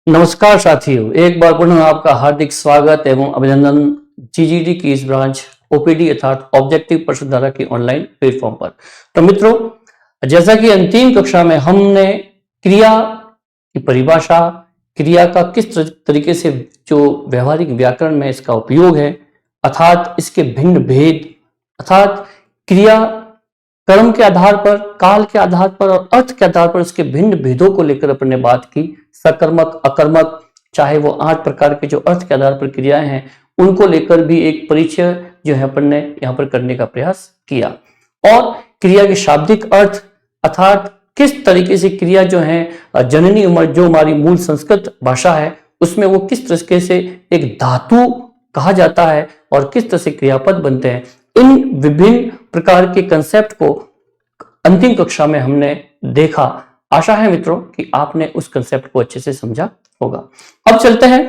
नमस्कार साथियों, एक बार पुनः आपका हार्दिक स्वागत एवं अभिनंदन जीजीडी की इस ब्रांच ओपीडी अर्थात ऑब्जेक्टिव प्रश्नधारा की ऑनलाइन प्लेटफॉर्म पर। तो मित्रों, जैसा कि अंतिम कक्षा में हमने क्रिया की परिभाषा, क्रिया का किस तरीके से जो व्यवहारिक व्याकरण में इसका उपयोग है, अर्थात इसके भिन्न भेद, अर्थात क्रिया कर्म के आधार पर, काल के आधार पर और अर्थ के आधार पर इसके भिन्न भेदों को लेकर अपने बात की। सकर्मक, अकर्मक, चाहे वो 8 प्रकार के जो अर्थ के आधार पर क्रियाएं हैं, उनको लेकर भी एक परिचय जो है अपन ने यहाँ पर करने का प्रयास किया। और क्रिया के शाब्दिक अर्थ, अर्थात किस तरीके से क्रिया जो है जननी जो हमारी मूल संस्कृत भाषा है उसमें वो किस तरीके से एक धातु कहा जाता है और किस तरह से क्रियापद बनते हैं, इन विभिन्न प्रकार के कंसेप्ट को अंतिम कक्षा में हमने देखा। आशा है मित्रों कि आपने उस कंसेप्ट को अच्छे से समझा होगा। अब चलते हैं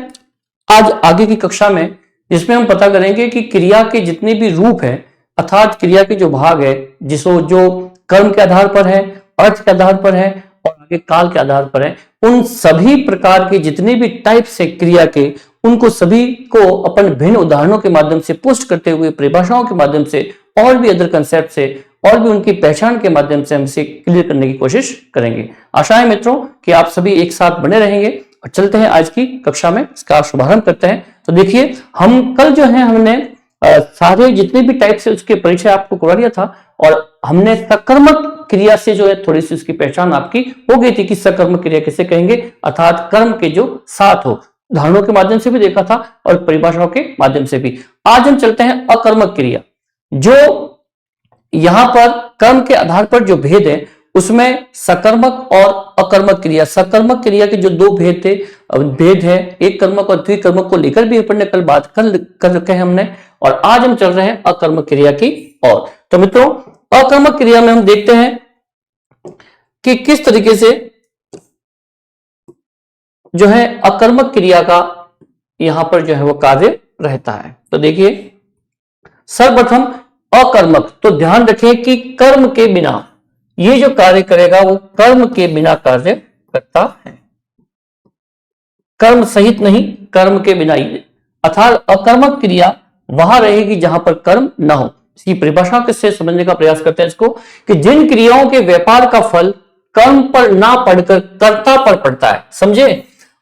आज आगे की कक्षा में, जिसमें हम पता करेंगे कि क्रिया के जितने भी रूप हैं, अर्थात क्रिया के जो भाग है जो कर्म के आधार पर है, अर्थ के आधार पर है और आगे काल के आधार पर है, उन सभी प्रकार के जितने भी टाइप से क्रिया के, उनको सभी को अपन भिन्न उदाहरणों के माध्यम से पुष्ट करते हुए, परिभाषाओं के माध्यम से और भी अदर कंसेप्ट से और भी उनकी पहचान के माध्यम से हम इसे क्लियर करने की कोशिश करेंगे। आशा है मित्रों कि आप सभी एक साथ बने रहेंगे और चलते हैं आज की कक्षा में, इसका शुभारंभ करते हैं। तो देखिए, हम कल जो है हमने सारे जितने भी टाइप से उसके परिचय आपको करवा दिया था और हमने सकर्मक क्रिया से जो है थोड़ी सी उसकी पहचान आपकी हो गई थी कि सकर्मक क्रिया किसे कहेंगे, अर्थात कर्म के जो साथ हो। उदाहरणों के माध्यम से भी देखा था और परिभाषाओं के माध्यम से भी। आज हम चलते हैं अकर्मक क्रिया। जो यहां पर कर्म के आधार पर जो भेद है उसमें सकर्मक और अकर्मक क्रिया, सकर्मक क्रिया के जो 2 भेद है, एक कर्मक और द्विकर्मक को लेकर भी अपन ने कल बात कर रखे हैं हमने, और आज हम चल रहे हैं अकर्मक क्रिया की ओर। तो मित्रों, अकर्मक क्रिया में हम देखते हैं कि किस तरीके से जो है अकर्मक क्रिया का यहां पर जो है वो कार्य रहता है। तो देखिए, सर्वप्रथम अकर्मक, तो ध्यान रखें कि कर्म के बिना ये जो कार्य करेगा वो कर्म के बिना कार्य करता है, कर्म सहित नहीं, कर्म के बिना ही। अर्थात अकर्मक क्रिया वहां रहेगी जहां पर कर्म ना हो। इसकी परिभाषा से समझने का प्रयास करते हैं इसको, कि जिन क्रियाओं के व्यापार का फल कर्म पर ना पड़कर कर्ता पर पड़ता है, समझे,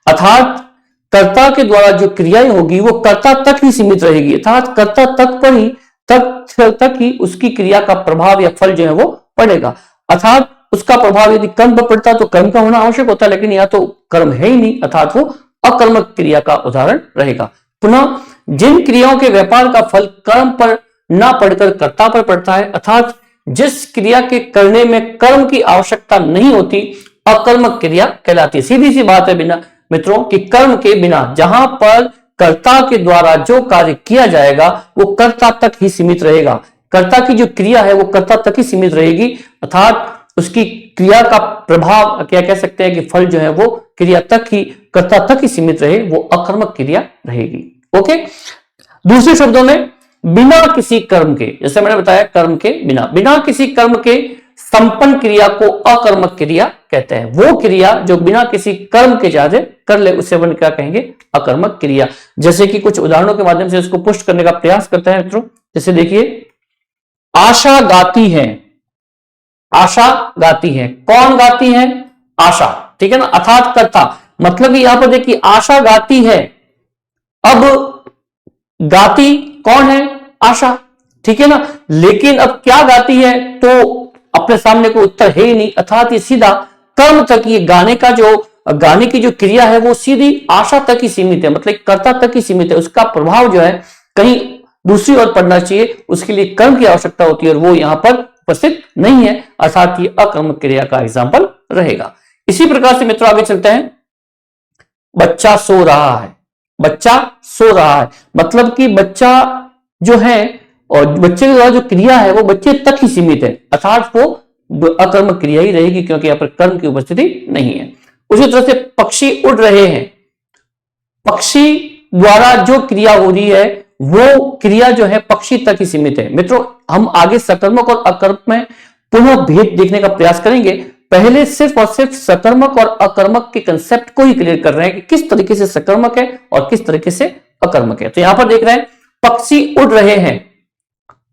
अर्थात कर्ता के द्वारा जो क्रियाएं होगी वो कर्ता तक ही सीमित रहेगी, अर्थात कर्ता तक पर ही तक ही उसकी क्रिया का प्रभाव या फल जो है वो पड़ेगा। अर्थात उसका प्रभाव यदि कर्म पर पड़ता तो कर्म का होना आवश्यक होता है, लेकिन यह तो कर्म है ही नहीं, अर्थात वो अकर्मक क्रिया का उदाहरण रहेगा। पुनः जिन क्रियाओं के व्यापार का फल कर्म पर ना पड़कर कर्ता पर पड़ता है, अर्थात जिस क्रिया के करने में कर्म की आवश्यकता नहीं होती, अकर्मक क्रिया कहलाती है। सीधी सी बात है बिना मित्रों कि कर्म के बिना जहां पर कर्ता के द्वारा जो कार्य किया जाएगा वो कर्ता तक ही सीमित रहेगा, कर्ता की जो क्रिया है वो कर्ता तक ही सीमित रहेगी, अर्थात उसकी क्रिया का प्रभाव क्या कह सकते हैं कि फल जो है वो क्रिया तक ही, कर्ता तक ही सीमित रहे, वो अकर्मक क्रिया रहेगी। ओके, दूसरे शब्दों में बिना किसी कर्म के, जैसे मैंने बताया कर्म के बिना किसी कर्म के संपन्न क्रिया को अकर्मक क्रिया कहते हैं। वो क्रिया जो बिना किसी कर्म के कार्य कर ले उसे अपन क्या कहेंगे, अकर्मक क्रिया। जैसे कि कुछ उदाहरणों के माध्यम से इसको पुष्ट करने का प्रयास करते हैं मित्रों। जैसे देखिए, आशा गाती है, आशा गाती है, कौन गाती है, आशा, ठीक है ना, अर्थात कर्ता। मतलब कि यहां पर देखिए आशा गाती है, अब गाती कौन है, आशा, ठीक है ना, लेकिन अब क्या गाती है तो अपने सामने कोई उत्तर है ही नहीं, अर्थात ये सीधा कर्म तक, ये गाने की जो क्रिया है वो सीधी आशा तक ही सीमित है, मतलब कर्ता तक ही सीमित है। उसका प्रभाव जो है कहीं दूसरी ओर पड़ना चाहिए, उसके लिए कर्म की आवश्यकता होती है और वो यहां पर उपस्थित नहीं है, अर्थात ये अकर्मक क्रिया का एग्जाम्पल रहेगा। इसी प्रकार से मित्रों आगे चलते हैं। बच्चा सो रहा है, बच्चा सो रहा है, मतलब कि बच्चा जो है और बच्चे के द्वारा जो क्रिया है वो बच्चे तक ही सीमित है, अर्थात वो अकर्मक क्रिया ही रहेगी क्योंकि यहां पर कर्म की उपस्थिति नहीं है। उसी तरह से पक्षी उड़ रहे हैं, पक्षी द्वारा जो क्रिया हो रही है वो क्रिया जो है पक्षी तक ही सीमित है। मित्रों, हम आगे सकर्मक और अकर्मक में पुनः भेद देखने का प्रयास करेंगे, पहले सिर्फ और सिर्फ सकर्मक और अकर्मक के कंसेप्ट को ही क्लियर कर रहे हैं कि किस तरीके से सकर्मक है और किस तरीके से अकर्मक है। तो यहां पर देख रहे हैं पक्षी उड़ रहे हैं,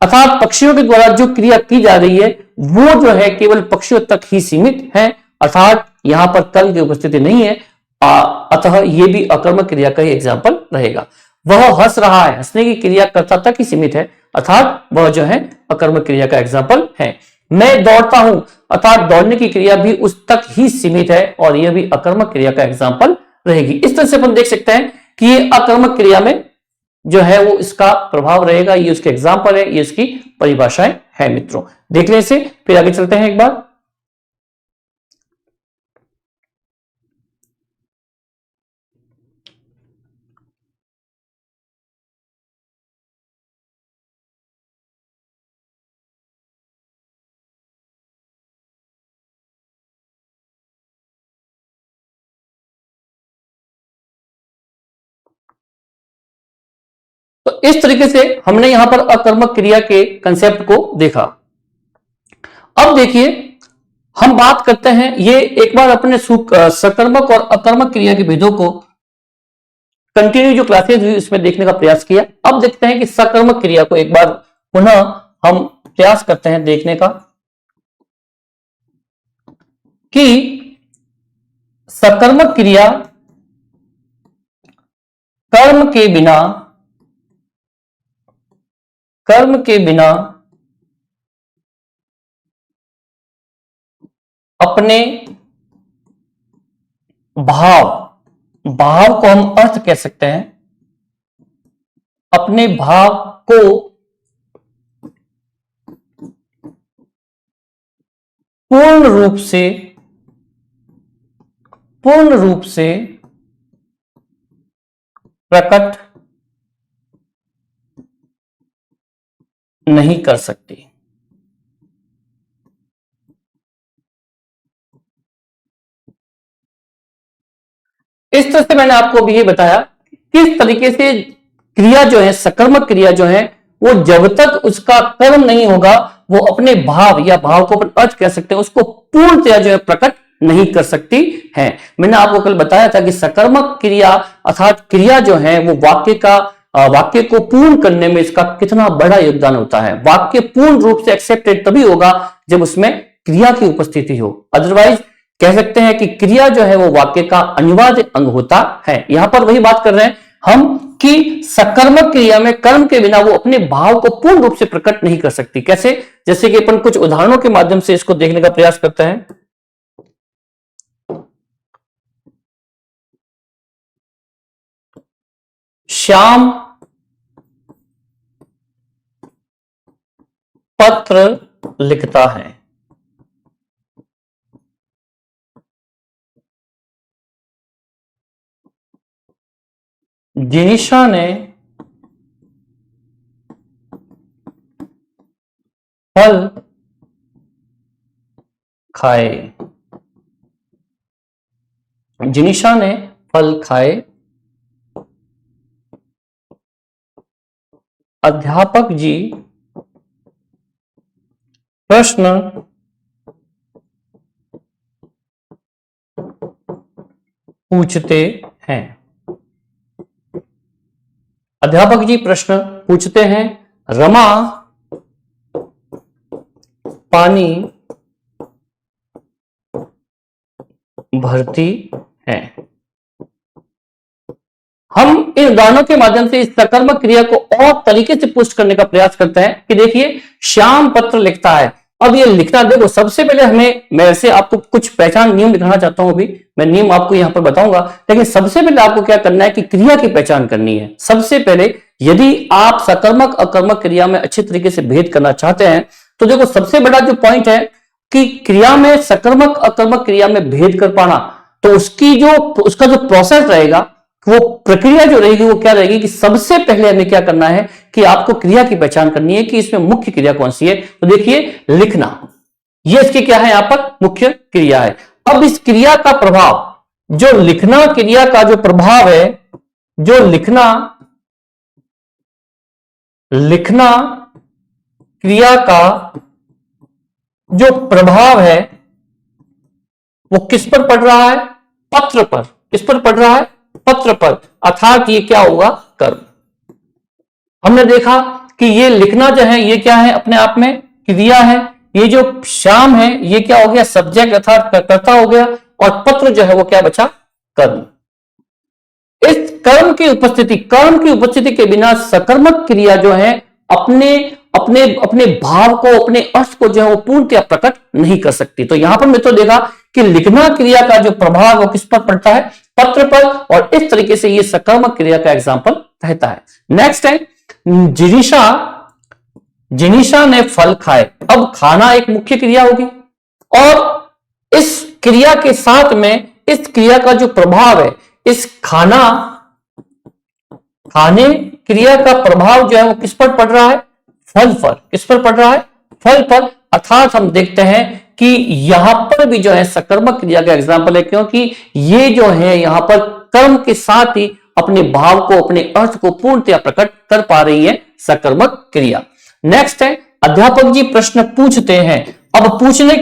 अर्थात पक्षियों के द्वारा जो क्रिया की जा रही है वो जो है केवल पक्षियों तक ही सीमित है, अर्थात यहां पर कर्म की उपस्थिति नहीं है, अतः यह भी अकर्मक क्रिया का ही एग्जाम्पल रहेगा। वह हंस रहा है, हंसने की क्रिया कर्ता तक ही सीमित है, अर्थात वह जो है अकर्मक क्रिया का एग्जाम्पल है। मैं दौड़ता हूं, अर्थात दौड़ने की क्रिया भी उस तक ही सीमित है और यह भी अकर्मक क्रिया का एग्जाम्पल रहेगी। इस तरह से अपन देख सकते हैं कि ये अकर्मक क्रिया में जो है वो इसका प्रभाव रहेगा, ये उसके एग्जाम्पल है, ये इसकी परिभाषाएं है मित्रों। देख लें इसे, फिर आगे चलते हैं एक बार। तो इस तरीके से हमने यहां पर अकर्मक क्रिया के कंसेप्ट को देखा। अब देखिए हम बात करते हैं, ये एक बार अपने सकर्मक और अकर्मक क्रिया के भेदों को कंटिन्यू जो क्लासेज हुई उसमें देखने का प्रयास किया। अब देखते हैं कि सकर्मक क्रिया को एक बार पुनः हम प्रयास करते हैं देखने का कि सकर्मक क्रिया कर्म के बिना अपने भाव को हम अर्थ कह सकते हैं, अपने भाव को पूर्ण रूप से प्रकट नहीं कर सकती। इस तरह से मैंने आपको अभी ये बताया किस तरीके से क्रिया जो है, सकर्मक क्रिया जो है, वो जब तक उसका कर्म नहीं होगा वो अपने भाव या भाव को अपन अर्थ कह सकते हैं उसको पूर्णतया जो है प्रकट नहीं कर सकती है। मैंने आपको कल बताया था कि सकर्मक क्रिया अर्थात क्रिया जो है वो वाक्य को पूर्ण करने में इसका कितना बड़ा योगदान होता है। वाक्य पूर्ण रूप से एक्सेप्टेड तभी होगा जब उसमें क्रिया की उपस्थिति हो, अदरवाइज कह सकते हैं कि क्रिया जो है वो वाक्य का अनिवार्य अंग होता है। यहां पर वही बात कर रहे हैं हम कि सकर्मक क्रिया में कर्म के बिना वो अपने भाव को पूर्ण रूप से प्रकट नहीं कर सकती। कैसे? जैसे कि अपन कुछ उदाहरणों के माध्यम से इसको देखने का प्रयास करते हैं। श्याम पत्र लिखता है। जिनिशा ने फल खाए। जिनिशा ने फल खाए। अध्यापक जी प्रश्न पूछते हैं। अध्यापक जी प्रश्न पूछते हैं। रमा पानी भरती है। हम इन उदाहरणों के माध्यम से इस सकर्मक क्रिया को और तरीके से पुष्ट करने का प्रयास करते हैं कि देखिए श्याम पत्र लिखता है। अब ये लिखना देखो, सबसे पहले मैं ऐसे आपको कुछ पहचान नियम दिखाना चाहता हूं। अभी मैं नियम आपको यहां पर बताऊंगा, लेकिन सबसे पहले आपको क्या करना है कि क्रिया की पहचान करनी है। सबसे पहले यदि आप सकर्मक अकर्मक क्रिया में अच्छे तरीके से भेद करना चाहते हैं तो देखो सबसे बड़ा जो पॉइंट है कि क्रिया में सकर्मक अकर्मक क्रिया में भेद कर पाना, तो उसका जो प्रोसेस रहेगा, वो प्रक्रिया जो रहेगी वो क्या रहेगी कि सबसे पहले हमें क्या करना है कि आपको क्रिया की पहचान करनी है कि इसमें मुख्य क्रिया कौन सी है। तो देखिए लिखना, ये इसकी क्या है, यहां पर मुख्य क्रिया है। अब इस क्रिया का प्रभाव, जो लिखना क्रिया का जो प्रभाव है, जो लिखना क्रिया का जो प्रभाव है वो किस पर पड़ रहा है? पत्र पर। किस पर पड़ रहा है? पत्र पर, अर्थात ये क्या होगा? कर्म। हमने देखा कि ये लिखना जो है ये क्या है? अपने आप में क्रिया है। ये जो श्याम है ये क्या हो गया? सब्जेक्ट अर्थात कर्ता हो गया। और पत्र जो है वो क्या बचा? कर्म। इस कर्म की उपस्थिति के बिना सकर्मक क्रिया जो है अपने अपने अपने भाव को, अपने अर्थ को जो है वो पूर्णतया प्रकट नहीं कर सकती। तो यहां पर मैं तो देखा कि लिखना क्रिया का जो प्रभाव वो किस पर पड़ता है? पत्र पर। और इस तरीके से ये सकर्मक क्रिया का एग्जाम्पल रहता है। नेक्स्ट है जिनिषा। जिनिषा ने फल खाए। अब खाना एक मुख्य क्रिया होगी और इस क्रिया के साथ में इस क्रिया का जो प्रभाव है, इस खाने क्रिया का प्रभाव जो है वो किस पर पड़ रहा है? फल पर। किस पर पड़ रहा है? फल पर। अर्थात हम देखते हैं कि यहां पर भी जो है सकर्मक क्रिया का एग्जाम्पल है, क्योंकि ये जो है यहां पर कर्म के साथ ही अपने भाव को, अपने अर्थ को पूर्णतया प्रकट कर पा रही है सकर्मक क्रिया। नेक्स्ट है अध्यापक जी प्रश्न पूछते हैं। अब पूछने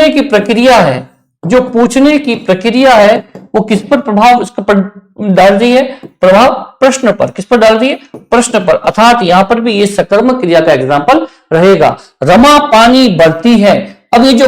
की प्रक्रिया है, जो पूछने की प्रक्रिया है वो किस पर प्रभाव इसका डाल रही है? प्रभाव प्रश्न पर। किस पर डाल रही है? प्रश्न पर। अर्थात यहां पर भी ये सकर्मक क्रिया का एग्जाम्पल रहेगा। रमा पानी भरती है। अब ये जो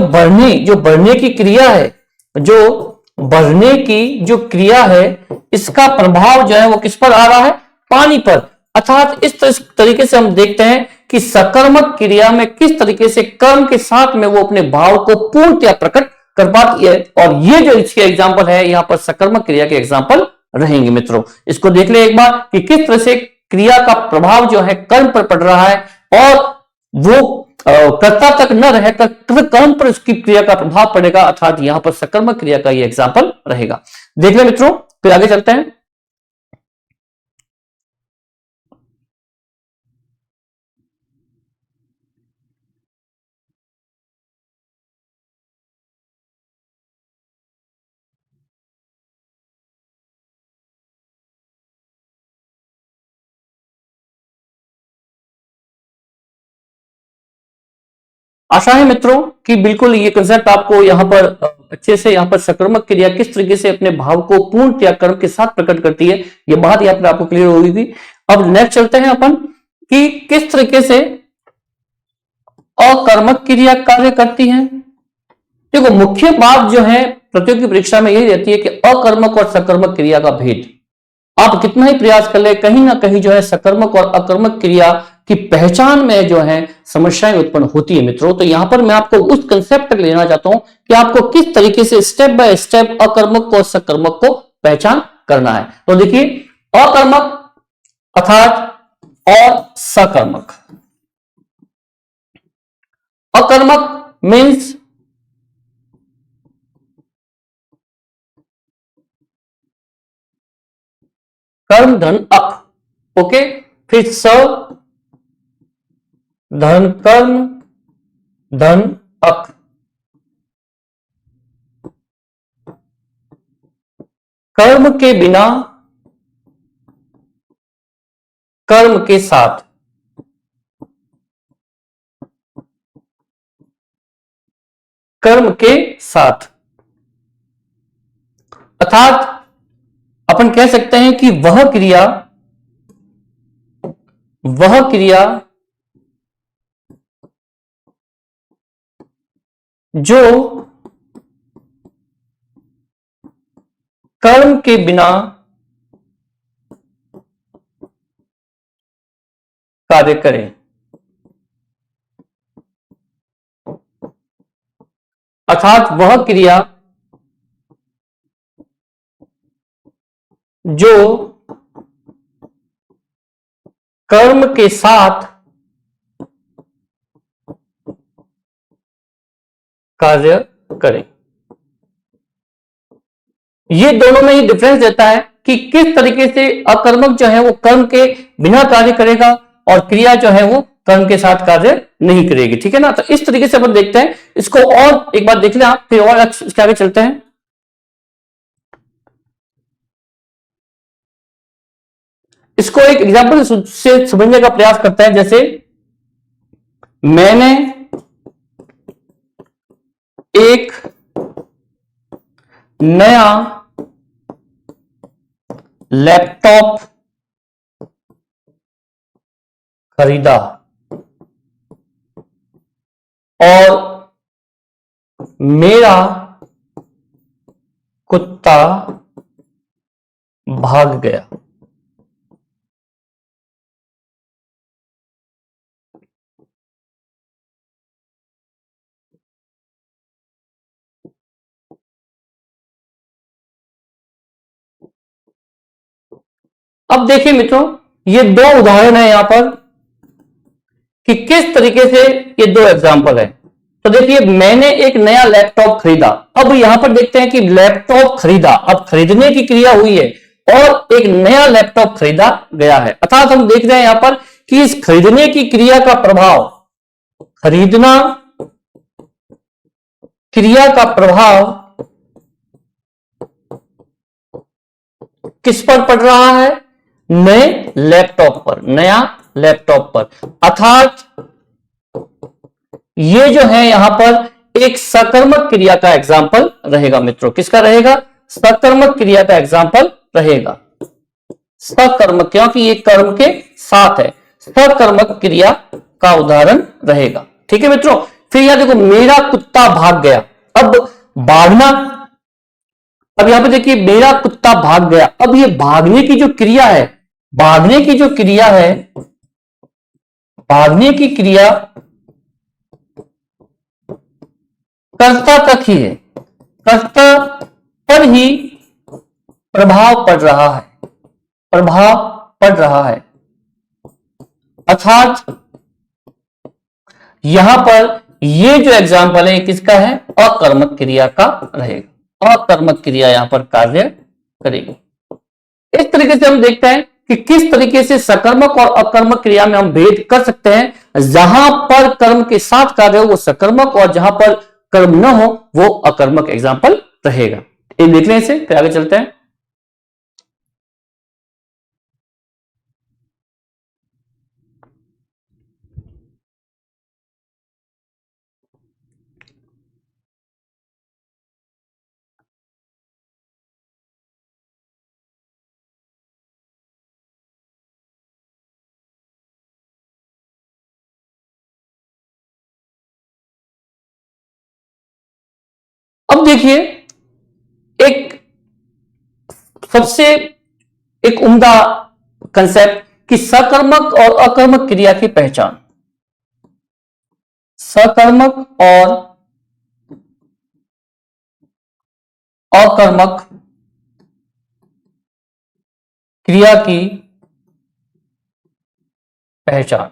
बढ़ने की क्रिया है, जो बढ़ने की जो क्रिया है, इसका प्रभाव जो है वो किस पर आ रहा है? पानी पर। अर्थात इस तरीके से हम देखते हैं कि सकर्मक क्रिया में किस तरीके से कर्म के साथ में वो अपने भाव को पूर्णतया प्रकट कर पाती है। और ये जो इसके एग्जाम्पल है यहां पर सकर्मक क्रिया के एग्जाम्पल रहेंगे। मित्रों इसको देख ले एक बार कि किस तरह से क्रिया का प्रभाव जो है कर्म पर पड़ रहा है और वो कर्ता तक न रहकर कर्म पर उसकी क्रिया का प्रभाव पड़ेगा। अर्थात यहां पर सकर्मक क्रिया का ये एग्जाम्पल रहेगा। देख ले मित्रों, फिर आगे चलते हैं। आशा है मित्रों कि बिल्कुल ये कंसेप्ट आपको यहाँ पर अच्छे से, यहाँ पर सकर्मक क्रिया किस तरीके से अपने भाव को पूर्ण कर्म के साथ प्रकट करती है, ये बात यहाँ पर आपको क्लियर होगी थी। अब नेक्स्ट चलते हैं अपन कि किस तरीके से अकर्मक क्रिया कार्य करती है। देखो मुख्य बात जो है प्रतियोगी परीक्षा में यही रहती है कि अकर्मक और सकर्मक क्रिया का भेद। आप कितना ही प्रयास कर ले, कहीं ना कहीं जो है सकर्मक और अकर्मक क्रिया की पहचान में जो है समस्याएं उत्पन्न होती है मित्रों। तो यहां पर मैं आपको उस कंसेप्ट तक लेना चाहता हूं कि आपको किस तरीके से स्टेप बाय स्टेप अकर्मक और सकर्मक को पहचान करना है। तो देखिए अकर्मक अर्थात और सकर्मक। अकर्मक मीन्स कर्म धन अक। ओके, फिर स धन कर्म धन अक। कर्म के बिना कर्म के साथ। कर्म के साथ अर्थात अपन कह सकते हैं कि वह क्रिया जो कर्म के बिना कार्य करे। अर्थात वह क्रिया जो कर्म के साथ कार्य करें। ये दोनों में ही डिफरेंस देता है कि किस तरीके से अकर्मक जो है वो कर्म के बिना कार्य करेगा और क्रिया जो है वो कर्म के साथ कार्य नहीं करेगी। ठीक है ना, तो इस तरीके से अपन देखते हैं इसको और एक बार देख लें आप, फिर और इसके आगे चलते हैं। इसको एक एग्जाम्पल से समझने का प्रयास करते हैं। जैसे मैंने एक नया लैपटॉप खरीदा और मेरा कुत्ता भाग गया। अब देखिए मित्रों, ये दो उदाहरण है यहां पर कि किस तरीके से ये दो एग्जाम्पल है। तो देखिए, मैंने एक नया लैपटॉप खरीदा। अब यहां पर देखते हैं कि लैपटॉप खरीदा, अब खरीदने की क्रिया हुई है और एक नया लैपटॉप खरीदा गया है। अर्थात हम देख रहे हैं यहां पर कि इस खरीदने की क्रिया का प्रभाव, खरीदना क्रिया का प्रभाव किस पर पड़ रहा है? नए लैपटॉप पर, नया लैपटॉप पर। अर्थात ये जो है यहां पर एक सकर्मक क्रिया का एग्जाम्पल रहेगा मित्रों। किसका रहेगा? सकर्मक क्रिया का एग्जाम्पल रहेगा। सकर्मक, क्योंकि ये कर्म के साथ है, सकर्मक क्रिया का उदाहरण रहेगा। ठीक है मित्रों। फिर यहां देखो, मेरा कुत्ता भाग गया। अब भागना, अब यहां पे देखिए मेरा कुत्ता भाग गया। अब ये भागने की जो क्रिया है, भागने की जो क्रिया है, भागने की क्रिया कर्ता तक ही है, कर्ता पर ही प्रभाव पड़ रहा है, प्रभाव पड़ रहा है। अर्थात यहां पर ये जो एग्जाम्पल है किसका है? अकर्मक क्रिया का रहेगा। अकर्मक क्रिया यहां पर कार्य करेगी। इस तरीके से हम देखते हैं कि किस तरीके से सकर्मक और अकर्मक क्रिया में हम भेद कर सकते हैं। जहां पर कर्म के साथ कार्य हो वो सकर्मक, और जहां पर कर्म न हो वो अकर्मक एग्जाम्पल रहेगा। ये देख लें इसे, फिर आगे चलते हैं। अब देखिए, एक सबसे एक उम्दा कंसेप्ट कि सकर्मक और अकर्मक क्रिया की पहचान। सकर्मक और अकर्मक क्रिया की पहचान।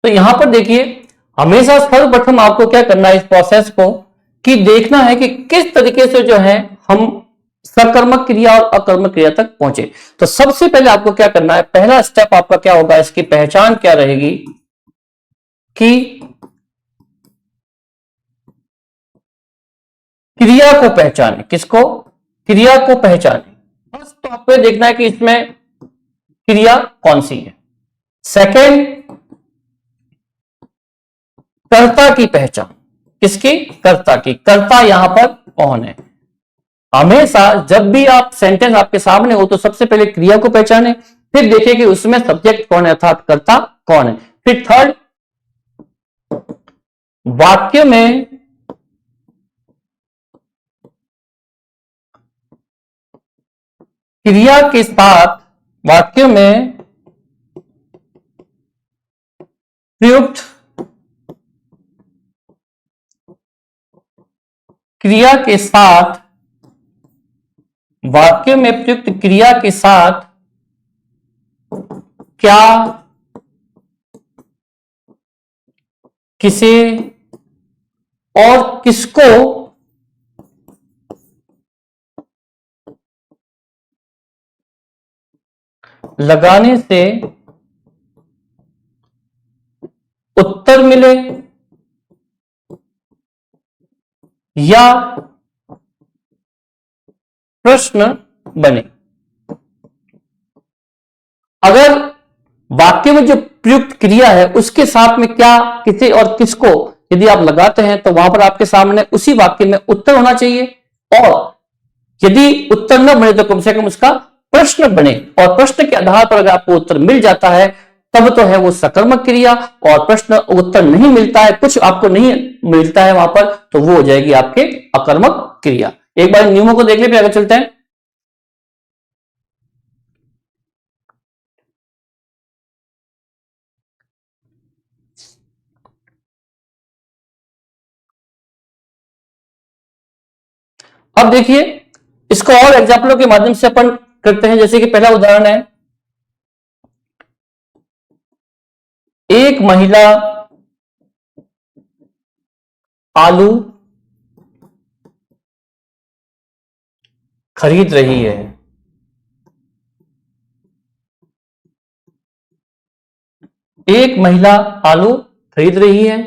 तो यहां पर देखिए, हमेशा सर्वप्रथम आपको क्या करना है इस प्रोसेस को, कि देखना है कि किस तरीके से जो है हम सकर्मक क्रिया और अकर्मक क्रिया तक पहुंचे। तो सबसे पहले आपको क्या करना है, पहला स्टेप आपका क्या होगा, इसकी पहचान क्या रहेगी कि क्रिया को पहचाने। किसको? क्रिया को पहचाने। फर्स्ट तो आपको देखना है कि इसमें क्रिया कौन सी है। सेकेंड, कर्ता की पहचान। किसकी? कर्ता की। कर्ता यहां पर कौन है? हमेशा जब भी आप सेंटेंस आपके सामने हो तो सबसे पहले क्रिया को पहचाने, फिर देखिए कि उसमें सब्जेक्ट कौन है अर्थात कर्ता कौन है। फिर थर्ड, वाक्य में क्रिया के साथ, वाक्य में प्रयुक्त क्रिया के साथ, वाक्य में प्रयुक्त क्रिया के साथ क्या, किसे और किसको लगाने से उत्तर मिले या प्रश्न बने। अगर वाक्य में जो प्रयुक्त क्रिया है उसके साथ में क्या, किसे और किसको यदि आप लगाते हैं तो वहां पर आपके सामने उसी वाक्य में उत्तर होना चाहिए, और यदि उत्तर न बने तो कम से कम उसका प्रश्न बने, और प्रश्न के आधार पर अगर आपको उत्तर मिल जाता है तब तो है वो सकर्मक क्रिया, और प्रश्न उत्तर नहीं मिलता है, कुछ आपको नहीं मिलता है वहां पर, तो वो हो जाएगी आपके अकर्मक क्रिया। एक बार नियमों को देख ले, फिर आगे चलते हैं। अब देखिए इसको और एग्जाम्पलों के माध्यम से अपन करते हैं। जैसे कि पहला उदाहरण है, एक महिला आलू खरीद रही है। एक महिला आलू खरीद रही है।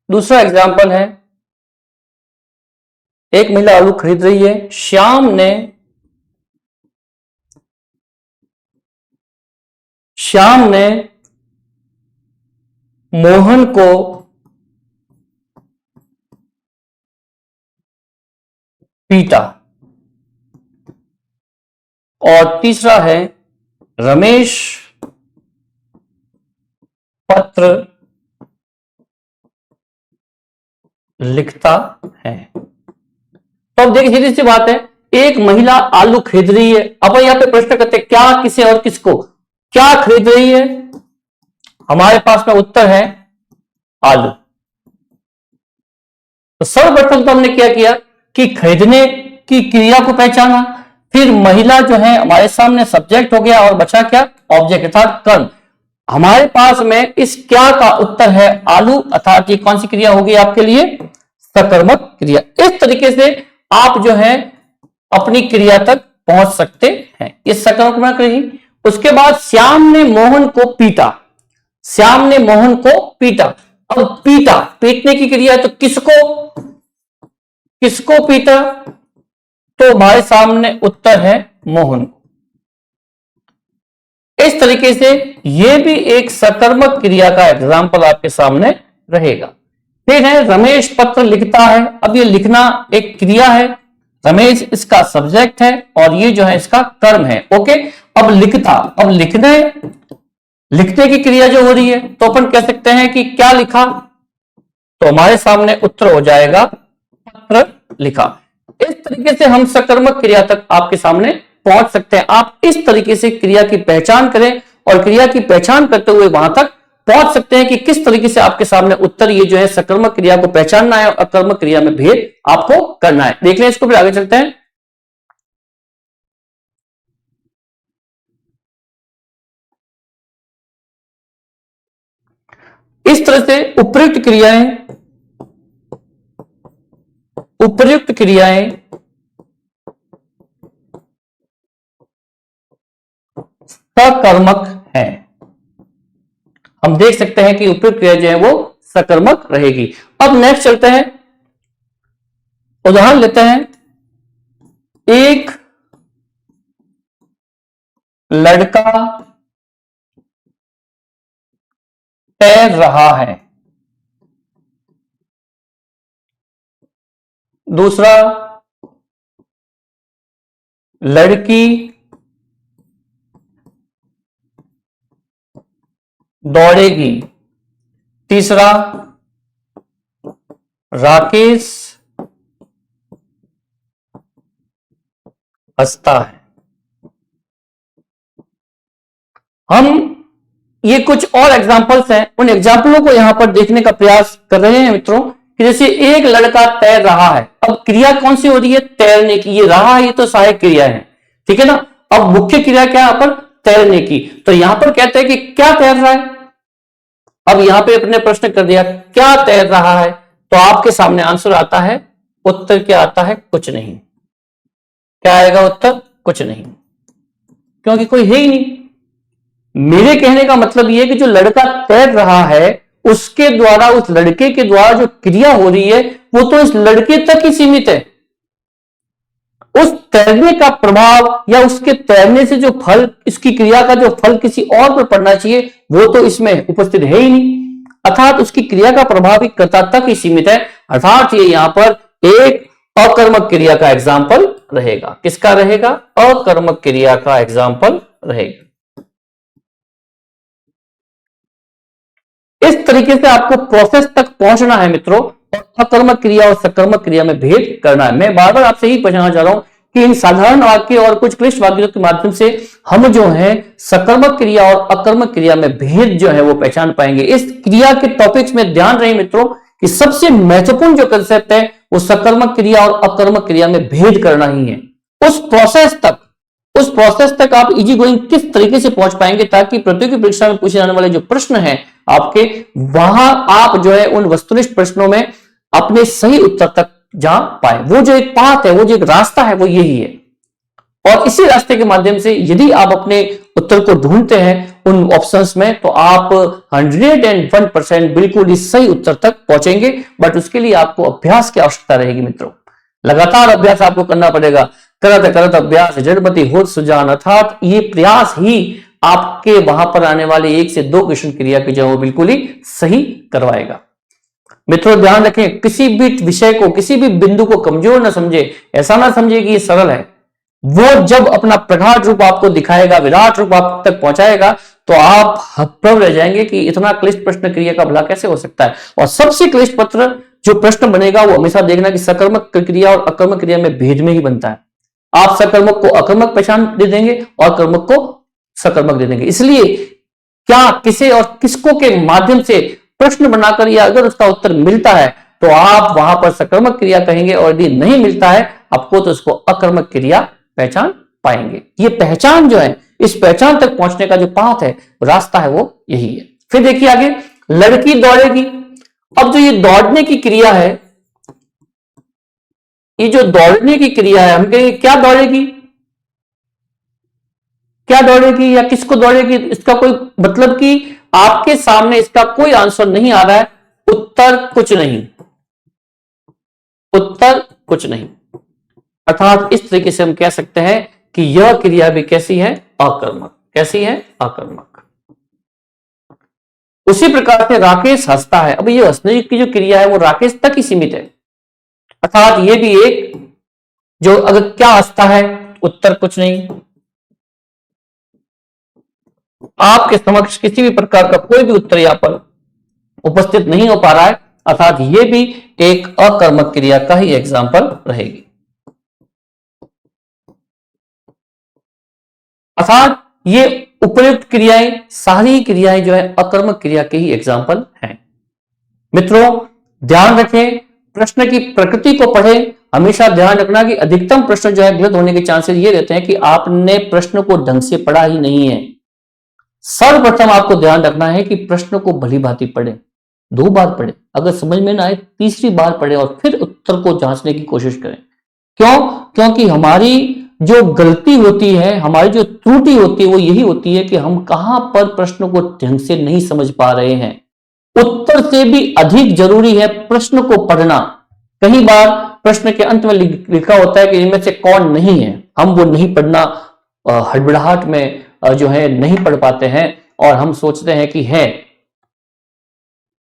दूसरा एग्जाम्पल है, एक महिला आलू खरीद रही है, श्याम ने मोहन को पीटा। और तीसरा है, रमेश पत्र लिखता है। तो अब देखिए सीधी सी बात है, एक महिला आलू खरीद रही है। अब यहां पे प्रश्न करते हैं, क्या, किसे और किसको, क्या खरीद रही है? हमारे पास में उत्तर है आलू। तो सर्वप्रथम तो हमने क्या किया कि खरीदने की क्रिया को पहचाना, फिर महिला जो है हमारे सामने सब्जेक्ट हो गया, और बचा क्या? ऑब्जेक्ट अर्थात कर्म। हमारे पास में इस क्या का उत्तर है आलू, अर्थात ये कौन सी क्रिया होगी आपके लिए? सकर्मक क्रिया। इस तरीके से आप जो है अपनी क्रिया तक पहुंच सकते हैं, ये सकर्मक रही। उसके बाद श्याम ने मोहन को पीटा। श्याम ने मोहन को पीटा। अब पीटा, पीटने की क्रिया है, तो किसको पीटा? तो हमारे सामने उत्तर है मोहन को। इस तरीके से यह भी एक सकर्मक क्रिया का एग्जाम्पल आपके सामने रहेगा। फिर है, रमेश पत्र लिखता है। अब ये लिखना एक क्रिया है, रमेश इसका सब्जेक्ट है, और ये जो है इसका कर्म है। ओके, अब लिखता, अब लिखने की क्रिया जो हो रही है, तो अपन कह सकते हैं कि क्या लिखा? तो हमारे सामने उत्तर हो जाएगा पत्र लिखा। इस तरीके से हम सकर्मक क्रिया तक आपके सामने पहुंच सकते हैं। आप इस तरीके से क्रिया की पहचान करें, और क्रिया की पहचान करते हुए वहां तक पहुंच सकते हैं कि किस तरीके से आपके सामने उत्तर, ये जो है सकर्मक क्रिया को पहचानना है और अकर्मक क्रिया में भेद आपको करना है। देख लें इसको, फिर आगे चलते हैं। इस तरह से उपर्युक्त क्रियाएं सकर्मक हैं। हम देख सकते हैं कि उपयुक्त क्रिया जो है वो सकर्मक रहेगी। अब नेक्स्ट चलते हैं, उदाहरण लेते हैं। एक लड़का तैर रहा है। दूसरा, लड़की दौड़ेगी। तीसरा, राकेश हंसता है। हम ये कुछ और एग्जाम्पल्स हैं, उन एग्जाम्पलों को यहां पर देखने का प्रयास कर रहे हैं मित्रों, कि जैसे एक लड़का तैर रहा है। अब क्रिया कौन सी हो रही है? तैरने की। ये रहा, ये तो सहायक क्रिया है, ठीक है ना। अब मुख्य क्रिया क्या है यहाँ पर? तैरने की। तो यहां पर कहते हैं कि क्या तैर रहा है। अब यहां पे अपने प्रश्न कर दिया क्या तैर रहा है, तो आपके सामने आंसर आता है, उत्तर क्या आता है? कुछ नहीं। क्या आएगा उत्तर? कुछ नहीं, क्योंकि कोई है ही नहीं। मेरे कहने का मतलब यह कि जो लड़का तैर रहा है, उसके द्वारा, उस लड़के के द्वारा जो क्रिया हो रही है वो तो इस लड़के तक ही सीमित है। उस तैरने का प्रभाव या उसके तैरने से जो फल, इसकी क्रिया का जो फल किसी और पर पड़ना चाहिए, वो तो इसमें उपस्थित है ही नहीं। अर्थात उसकी क्रिया का प्रभाव ही कर्ता तक ही सीमित है, अर्थात ये यहां पर एक अकर्मक क्रिया का एग्जाम्पल रहेगा। किसका रहेगा? अकर्मक क्रिया का एग्जाम्पल रहेगा। इस तरीके से आपको प्रोसेस तक पहुंचना है मित्रों, और अकर्मक क्रिया और सकर्मक क्रिया में भेद करना है। मैं बार बार आपसे यही पूछना चाह रहा हूं कि इन साधारण वाक्य और कुछ क्लिष्ट वाक्यों के माध्यम से हम जो है सकर्मक क्रिया और अकर्मक क्रिया में भेद जो है वो पहचान पाएंगे। इस क्रिया के टॉपिक्स में ध्यान रहे मित्रों कि सबसे महत्वपूर्ण जो कंसेप्ट है वो सकर्मक क्रिया और अकर्मक क्रिया में भेद करना ही है। उस प्रोसेस तक आप इजी गोइंग किस तरीके से पहुंच पाएंगे ताकि प्रतियोगी परीक्षा में पूछे जाने वाले जो प्रश्न हैं आपके, वहां आप जो है उन वस्तुनिष्ठ प्रश्नों में अपने सही उत्तर तक जा पाए। वो जो एक पाथ है, वो जो एक रास्ता है, वो यही है। और इसी रास्ते के माध्यम से यदि आप अपने उत्तर को ढूंढते हैं उन ऑप्शंस में, तो आप 101% बिल्कुल इस सही उत्तर तक पहुंचेंगे। बट उसके लिए आपको अभ्यास की आवश्यकता रहेगी मित्रों, लगातार अभ्यास आपको करना पड़ेगा। करत करत अभ्यास जड़मति होत सुजान, अर्थात ये प्रयास ही आपके वहां पर आने वाले 1 से 2 क्वेश्चन क्रिया की जो बिल्कुल ही सही करवाएगा। मित्रों ध्यान रखें, किसी भी विषय को, किसी भी बिंदु को कमजोर ना समझे, ऐसा ना समझे कि ये सरल है। वो जब अपना प्रगाढ़ रूप आपको दिखाएगा, विराट रूप आप तक पहुंचाएगा, तो आप हतप्रभ रह जाएंगे कि इतना क्लिष्ट प्रश्न क्रिया का भला कैसे हो सकता है। और सबसे क्लिष्ट पत्र जो प्रश्न बनेगा वो हमेशा देखना कि सकर्मक क्रिया और अकर्मक क्रिया में भेद में ही बनता है। आप सकर्मक को अकर्मक पहचान दे देंगे और कर्मक को सकर्मक दे देंगे। इसलिए क्या, किसे और किसको के माध्यम से प्रश्न बनाकर या अगर उसका उत्तर मिलता है तो आप वहां पर सकर्मक क्रिया कहेंगे, और यदि नहीं मिलता है आपको तो उसको अकर्मक क्रिया पहचान पाएंगे। ये पहचान जो है, इस पहचान तक पहुंचने का जो पाथ है, रास्ता है, वो यही है। फिर देखिए आगे, लड़की दौड़ेगी। अब जो ये दौड़ने की क्रिया है, ये जो दौड़ने की क्रिया है, हम कहेंगे क्या दौड़ेगी, क्या दौड़ेगी या किसको दौड़ेगी, इसका कोई मतलब कि आपके सामने इसका कोई आंसर नहीं आ रहा है, उत्तर कुछ नहीं, उत्तर कुछ नहीं। अर्थात इस तरीके से हम कह सकते हैं कि यह क्रिया भी कैसी है? अकर्मक। कैसी है? अकर्मक। उसी प्रकार से राकेश हंसता है। अब ये हंसने की जो क्रिया है वो राकेश तक ही सीमित है, अर्थात ये भी एक जो अगर क्या हंसता है, उत्तर कुछ नहीं। आपके समक्ष किसी भी प्रकार का कोई भी उत्तर यहां पर उपस्थित नहीं हो पा रहा है, अर्थात ये भी एक अकर्मक क्रिया का ही एग्जाम्पल रहेगी। अर्थात ये उपयुक्त क्रियाएं, सारी क्रियाएं जो है अकर्मक क्रिया के ही एग्जाम्पल हैं। मित्रों ध्यान रखें, प्रश्न की प्रकृति को पढ़ें। हमेशा ध्यान रखना कि अधिकतम प्रश्न जो है गलत होने के चांसेस ये रहते हैं कि आपने प्रश्न को ढंग से पढ़ा ही नहीं है। सर्वप्रथम आपको ध्यान रखना है कि प्रश्न को भली भांति पढ़े, 2 बार पढ़े, अगर समझ में ना आए 3री बार पढ़े और फिर उत्तर को जांचने की कोशिश करें। क्यों? क्योंकि हमारी जो गलती होती है, हमारी जो त्रुटि होती है, वो यही होती है कि हम कहां पर प्रश्न को ढंग से नहीं समझ पा रहे हैं। उत्तर से भी अधिक जरूरी है प्रश्न को पढ़ना। कई बार प्रश्न के अंत में लिखा होता है कि इनमें से कौन नहीं है, हम वो नहीं पढ़ना, हड़बड़ाहट में जो है नहीं पढ़ पाते हैं और हम सोचते हैं कि है।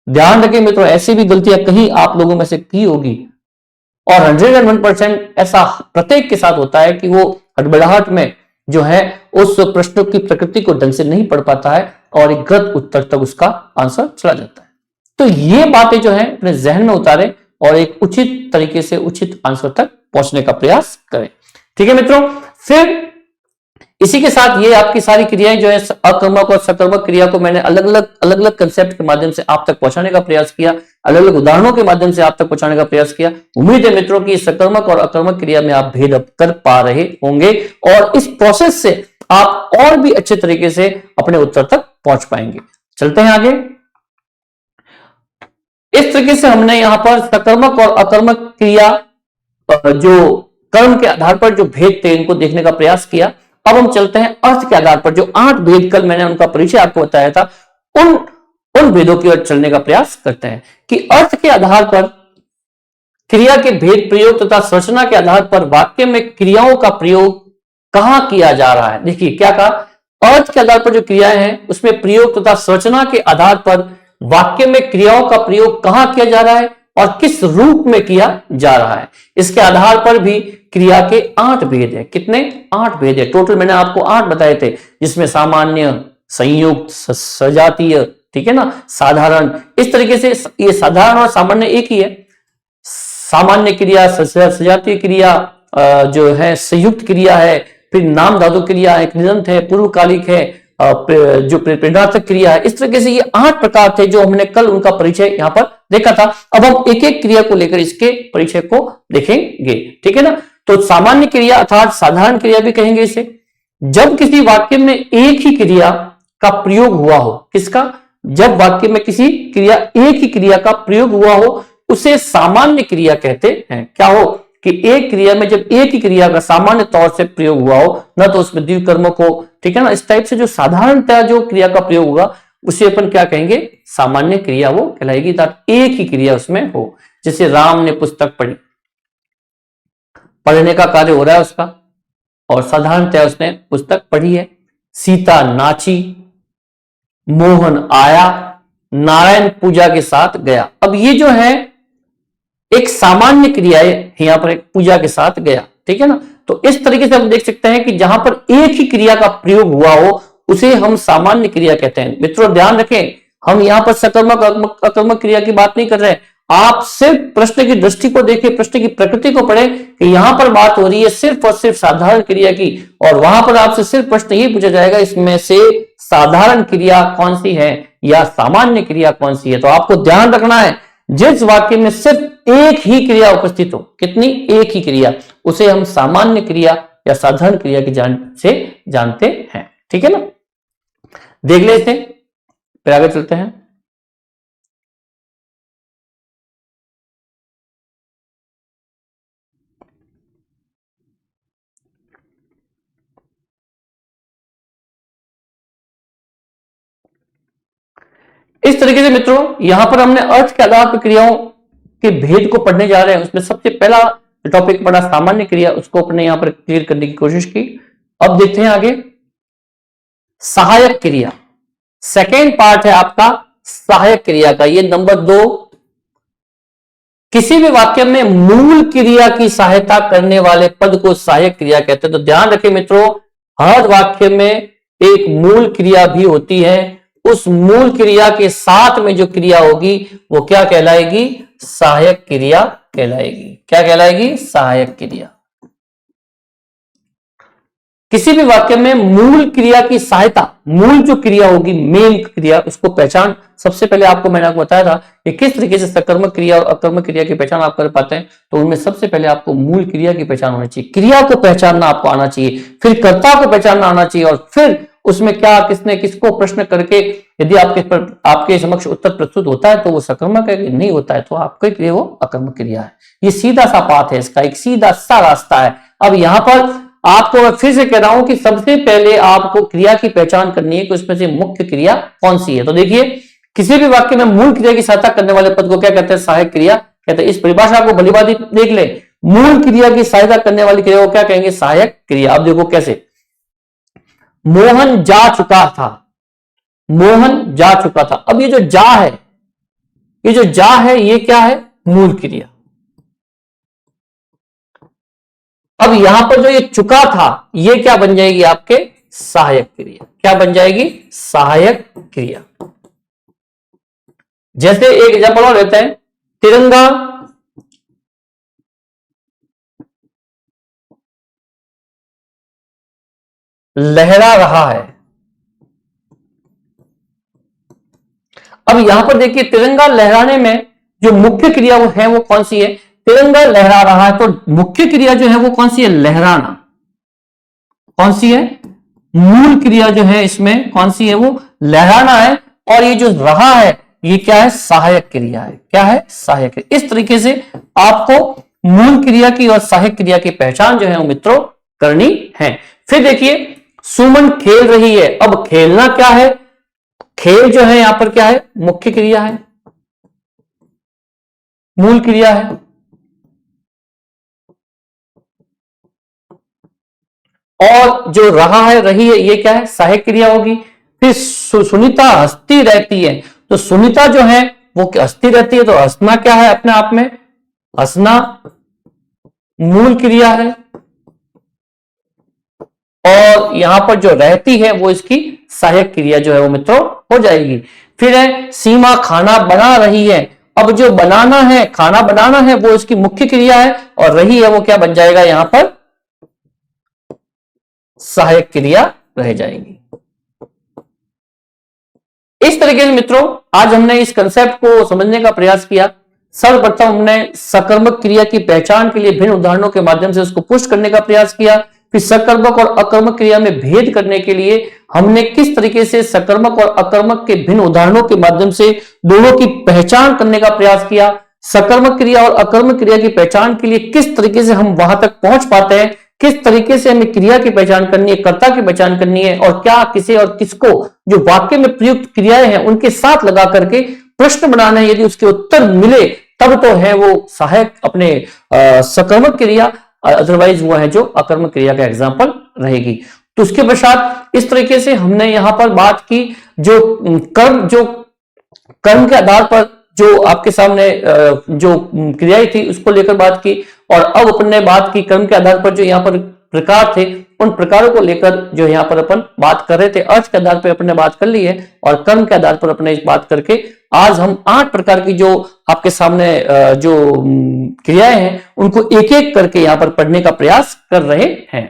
ध्यान रखें मित्रों, ऐसी भी गलतियां कहीं आप लोगों में से की होगी और 101% ऐसा प्रत्येक के साथ होता है कि वो हड़बड़ाहट में जो है उस प्रश्न की प्रकृति को ढंग से नहीं पढ़ पाता है और एक गलत उत्तर तक उसका आंसर चला जाता है। तो ये बातें जो है अपने जहन में उतारें और एक उचित तरीके से उचित आंसर तक पहुंचने का प्रयास करें। ठीक है मित्रों, फिर इसी के साथ ये आपकी सारी क्रियाएं जो है अकर्मक और सकर्मक क्रिया को मैंने अलग अलग कंसेप्ट के माध्यम से आप तक पहुंचाने का प्रयास किया, अलग अलग उदाहरणों के माध्यम से आप तक पहुंचाने का प्रयास किया। उम्मीद है मित्रों की सकर्मक और अकर्मक क्रिया में आप भेद कर पा रहे होंगे और इस प्रोसेस से आप और भी अच्छे तरीके से अपने उत्तर तक पहुंच पाएंगे। चलते हैं आगे। इस तरीके से हमने यहां पर सकर्मक और अकर्मक क्रिया जो कर्म के आधार पर जो भेद थे इनको देखने का प्रयास किया। अब हम चलते हैं अर्थ के आधार पर, जो 8 भेद कल मैंने उनका परिचय आपको बताया था, उन भेदों की ओर चलने का प्रयास करते हैं कि अर्थ के आधार पर क्रिया के भेद प्रयोग तथा संरचना के आधार पर वाक्य में क्रियाओं का प्रयोग कहां किया जा रहा है। देखिए क्या कहा, अर्थ के आधार पर जो क्रियाएं हैं उसमें प्रयोग तथा संरचना के आधार पर वाक्य में क्रियाओं का प्रयोग कहां किया जा रहा है और किस रूप में किया जा रहा है। इसके आधार पर भी क्रिया के 8 भेद है। कितने? 8 भेद है। टोटल मैंने आपको 8 बताए थे, जिसमें सामान्य, संयुक्त, सजातीय, ठीक है ना, साधारण। इस तरीके से ये साधारण और सामान्य एक ही है। सामान्य क्रिया, सजातीय क्रिया, जो है संयुक्त क्रिया है, फिर नाम धातु क्रिया है, कृदंत है, पूर्वकालिक है, जो प्रेरणार्थक क्रिया है। इस तरीके से ये 8 प्रकार थे जो हमने कल उनका परिचय यहां पर देखा था। अब हम एक एक क्रिया को लेकर इसके परिचय को देखेंगे, ठीक है ना। तो सामान्य क्रिया अर्थात साधारण क्रिया भी कहेंगे इसे, जब किसी वाक्य में एक ही क्रिया का प्रयोग हुआ हो। किसका? जब वाक्य में किसी क्रिया, एक ही क्रिया का प्रयोग हुआ हो, उसे सामान्य क्रिया कहते हैं। क्या हो कि एक क्रिया में जब एक ही क्रिया का सामान्य तौर से प्रयोग हुआ हो, ना तो उसमें द्विकर्मक हो, ठीक है ना, इस टाइप से जो साधारणतः जो क्रिया का प्रयोग होगा उसे अपन क्या कहेंगे? सामान्य क्रिया वो कहलाएगी। एक ही क्रिया उसमें हो। जैसे राम ने पुस्तक पढ़ी, पढ़ने का कार्य हो रहा है उसका, और साधारणतः उसने पुस्तक पढ़ी है। सीता नाची, मोहन आया, नारायण पूजा के साथ गया। अब ये जो है एक सामान्य क्रिया है, यहां पर एक पूजा के साथ गया, ठीक है ना। तो इस तरीके से हम देख सकते हैं कि जहां पर एक ही क्रिया का प्रयोग हुआ हो उसे हम सामान्य क्रिया कहते हैं। मित्रों ध्यान रखें, हम यहां पर सकर्मक अकर्मक क्रिया की बात नहीं कर रहे हैं। आप सिर्फ प्रश्न की दृष्टि को देखें, प्रश्न की प्रकृति को पढ़ें कि यहां पर बात हो रही है सिर्फ और सिर्फ साधारण क्रिया की, और वहां पर आपसे सिर्फ प्रश्न ये पूछा जाएगा इसमें से साधारण क्रिया कौन सी है या सामान्य क्रिया कौन सी है। तो आपको ध्यान रखना है, जिस वाक्य में सिर्फ एक ही क्रिया उपस्थित हो, कितनी? एक ही क्रिया, उसे हम सामान्य क्रिया या साधारण क्रिया के से जानते हैं, ठीक है ना। देख लेते हैं, फिर आगे चलते हैं। इस तरीके से मित्रों यहां पर हमने अर्थ के आधार पर क्रियाओं के भेद को पढ़ने जा रहे हैं। उसमें सबसे पहला टॉपिक पढ़ा सामान्य क्रिया, उसको अपने यहां पर क्लियर करने की कोशिश की। अब देखते हैं आगे सहायक क्रिया। सेकेंड पार्ट है आपका सहायक क्रिया का, ये नंबर 2। किसी भी वाक्य में मूल क्रिया की सहायता करने वाले पद को सहायक क्रिया कहते हैं। तो ध्यान रखें मित्रों, हर वाक्य में एक मूल क्रिया भी होती है। उस मूल क्रिया के साथ में जो क्रिया होगी वो क्या कहलाएगी? सहायक क्रिया कहलाएगी। क्या कहलाएगी? सहायक क्रिया। किसी भी वाक्य में मूल क्रिया की सहायता, मूल जो क्रिया होगी, मेन क्रिया, उसको पहचान सबसे पहले आपको मैंने आपको बताया था कि किस तरीके से सकर्मक क्रिया और अकर्मक क्रिया की पहचान आप कर पाते हैं। तो उनमें सबसे पहले आपको मूल क्रिया की पहचान होनी चाहिए, क्रिया को पहचानना आपको आना चाहिए, फिर कर्ता को पहचानना आना चाहिए, और फिर उसमें क्या, किसने किसको प्रश्न करके यदि आपके समक्ष उत्तर प्रस्तुत होता है तो वो सकर्मक है, नहीं होता है तो आपके लिए वो अकर्मक क्रिया है। ये सीधा सा पाथ है, इसका एक सीधा सा रास्ता है। अब यहां पर आपको मैं फिर से कह रहा हूं कि सबसे पहले आपको क्रिया की पहचान करनी है कि उसमें से मुख्य क्रिया कौन सी है। तो देखिए, किसी भी वाक्य में मूल क्रिया की सहायता करने वाले पद को क्या कहते हैं? सहायक क्रिया कहते हैं। इस परिभाषा को भलीभांति देख ले, मूल क्रिया की सहायता करने वाली क्रिया को क्या कहेंगे? सहायक क्रिया। अब देखो कैसे, मोहन जा चुका था, मोहन जा चुका था। अब ये जो जा है, ये जो जा है ये क्या है? मूल क्रिया। अब यहां पर जो ये चुका था ये क्या बन जाएगी? आपके सहायक क्रिया। क्या बन जाएगी? सहायक क्रिया। जैसे एक एग्जांपल और लेते हैं, तिरंगा लहरा रहा है। अब यहां पर देखिए, तिरंगा लहराने में जो मुख्य क्रिया वो है वो कौन सी है? तिरंगा लहरा रहा है, तो मुख्य क्रिया जो है वो कौन सी है? लहराना। कौन सी है? मूल क्रिया जो है इसमें कौन सी है? वो लहराना है। और ये जो रहा है ये क्या है? सहायक क्रिया है। क्या है? सहायक क्रिया। इस तरीके से आपको मूल क्रिया की और सहायक क्रिया की पहचान जो है वो मित्रों करनी है। फिर देखिए, सुमन खेल रही है। अब खेलना क्या है? खेल जो है यहां पर क्या है? मुख्य क्रिया है, मूल क्रिया है। और जो रहा है, रही है, ये क्या है? सहायक क्रिया होगी। फिर सुनीता हंसती रहती है, तो सुनीता जो है वो हंसती रहती है, तो हंसना क्या है अपने आप में, हंसना मूल क्रिया है, और यहां पर जो रहती है वो इसकी सहायक क्रिया जो है वो मित्रों हो जाएगी। फिर है सीमा खाना बना रही है। अब जो बनाना है, खाना बनाना है, वो इसकी मुख्य क्रिया है, और रही है वो क्या बन जाएगा यहां पर, सहायक क्रिया रह जाएगी। इस तरीके से मित्रों आज हमने इस कंसेप्ट को समझने का प्रयास किया। सर्वप्रथम हमने सकर्मक क्रिया की पहचान के लिए भिन्न उदाहरणों के माध्यम से उसको पुष्ट करने का प्रयास किया। फिर सकर्मक और अकर्मक क्रिया में भेद करने के लिए हमने किस तरीके से सकर्मक और अकर्मक के भिन्न उदाहरणों के माध्यम से दोनों की पहचान करने का प्रयास किया। सकर्मक क्रिया और अकर्मक क्रिया की पहचान के लिए किस तरीके से हम वहां तक पहुंच पाते हैं, किस तरीके से हमें क्रिया की पहचान करनी है, कर्ता की पहचान करनी है, और क्या किसे और किसको जो वाक्य में प्रयुक्त क्रियाएं हैं उनके साथ लगा करके प्रश्न बनाना है। यदि उसके उत्तर मिले तब तो है वो सहायक अपने सकर्मक क्रिया, अदरवाइज वो है जो अकर्मक क्रिया का एग्जाम्पल रहेगी। तो उसके पश्चात इस तरीके से हमने यहां पर बात की जो कर्म के आधार पर जो आपके सामने जो क्रियाएं थी उसको लेकर बात की, और अब अपन ने बात की कर्म के आधार पर जो यहाँ पर प्रकार थे उन प्रकारों को लेकर जो यहाँ पर अपन बात कर रहे थे। अर्थ के आधार पर अपन ने बात कर ली है, और कर्म के आधार पर अपने बात करके आज हम 8 प्रकार की जो आपके सामने जो क्रियाएं हैं उनको एक एक करके यहाँ पर पढ़ने का प्रयास कर रहे हैं।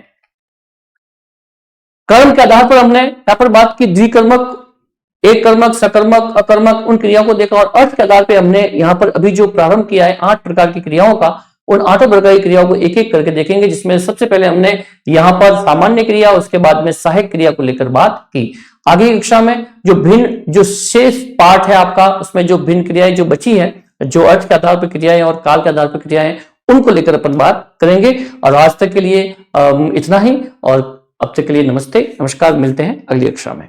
कर्म के आधार पर हमने यहाँ पर बात की द्विकर्मक, एक कर्मक, सकर्मक, अकर्मक, उन क्रियाओं को देखा, और अर्थ के आधार पर हमने यहाँ पर अभी जो प्रारंभ किया है 8 प्रकार की क्रियाओं का, उन 8 प्रकार की क्रियाओं को एक एक करके देखेंगे, जिसमें सबसे पहले हमने यहाँ पर सामान्य क्रिया, उसके बाद में सहायक क्रिया को लेकर बात की। आगे की कक्षा में जो शेष पार्ट है आपका, उसमें जो भिन्न क्रियाएं जो बची है, जो अर्थ के आधार पर क्रियाएं और काल के आधार पर क्रियाएं, उनको लेकर अपन बात करेंगे। और आज तक के लिए इतना ही, और अब तक के लिए नमस्ते, नमस्कार, मिलते हैं अगली कक्षा में।